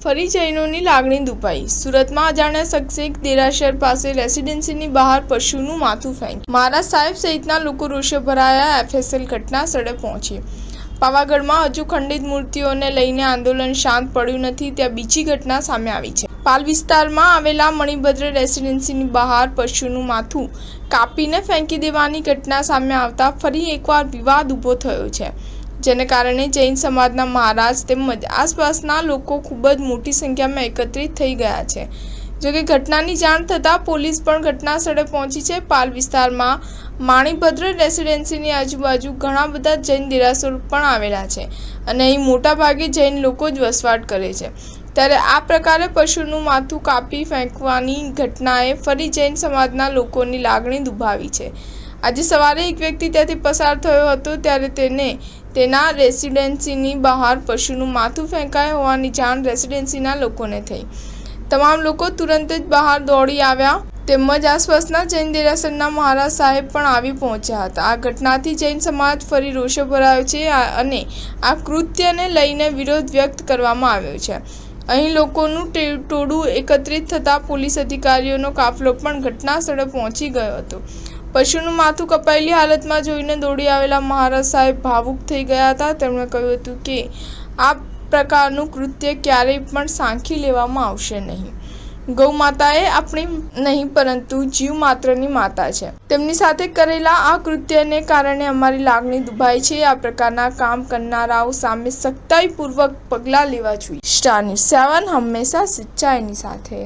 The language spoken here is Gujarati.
ફરી જૈનોની લાગણી દુભાઈ। સુરતમાં અજાણ્યા શખ્સે દેરાસર પાસે રેસીડેન્સીની બહાર પશુનું માથું ફેંક્યું। મહારાજ સાહેબ સહિતના લોકો રોષે ભરાયા। એફએસએલ ઘટના સ્થળે પહોંચી। પાવાગઢમાં હજુ ખંડિત મૂર્તિઓને લઈને આંદોલન શાંત પડ્યું નથી, ત્યાં બીજી ઘટના સામે આવી છે। પાલ વિસ્તારમાં આવેલા મણિભદ્ર રેસીડેન્સીની બહાર પશુનું માથું કાપીને ફેંકી દેવાની ઘટના સામે આવતા ફરી એકવાર વિવાદ ઊભો થયો છે, જેને કારણે જૈન સમાજના મહારાજ તેમજ આસપાસના લોકો ખૂબ જ મોટી સંખ્યામાં એકત્રિત થઈ ગયા છે। જોકે ઘટનાની જાણ થતાં પોલીસ પણ ઘટના સ્થળે પહોંચી છે। પાલ વિસ્તારમાં મણિભદ્ર રેસીડેન્સીની આજુબાજુ ઘણા બધા જૈન દેરાસરો પણ આવેલા છે અને અહીં મોટાભાગે જૈન લોકો જ વસવાટ કરે છે, ત્યારે આ પ્રકારે પશુનું માથું કાપી ફેંકવાની ઘટનાએ ફરી જૈન સમાજના લોકોની લાગણી દુભાવી છે। આજે સવારે એક વ્યક્તિ ત્યાંથી પસાર થયો હતો, ત્યારે તેને તેના રેસીડેન્સીની બહાર પશુનું માથું ફેંકાયું હોવાની જાણ રેસીડેન્સીના લોકોને થઈ। તમામ લોકો તુરંત જ બહાર દોડી આવ્યા તેમજ આસપાસના જૈન દેરાસરના મહારાજ સાહેબ પણ આવી પહોંચ્યા હતા। આ ઘટનાથી જૈન સમાજ ફરી રોષે ભરાયો છે અને આ કૃત્યને લઈને વિરોધ વ્યક્ત કરવામાં આવ્યો છે। અહીં લોકોનું ટોળું એકત્રિત થતાં પોલીસ અધિકારીઓનો કાફલો પણ ઘટના સ્થળે પહોંચી ગયો હતો। પશુનું માથું કપાયેલી હાલતમાં જોઈને દોડી આવેલા મહારાજ સાહેબ ભાવુક થઈ ગયા હતા। તેમણે કહ્યું હતું કે આ પ્રકારનું કૃત્ય ક્યારેય પણ સાંખી લેવામાં આવશે નહીં। ગૌ માતા એ આપણી નહીં પરંતુ જીવ માત્રની માતા છે। તેમની સાથે કરેલા આ કૃત્યને કારણે અમારી લાગણી દુભાઈ છે। આ પ્રકારના કામ કરનારાઓ સામે સખ્તાઈપૂર્વક પગલાં લેવા જોઈએ। સ્ટાર ન્યૂઝ 7 હંમેશા સચ્ચાઈની સાથે।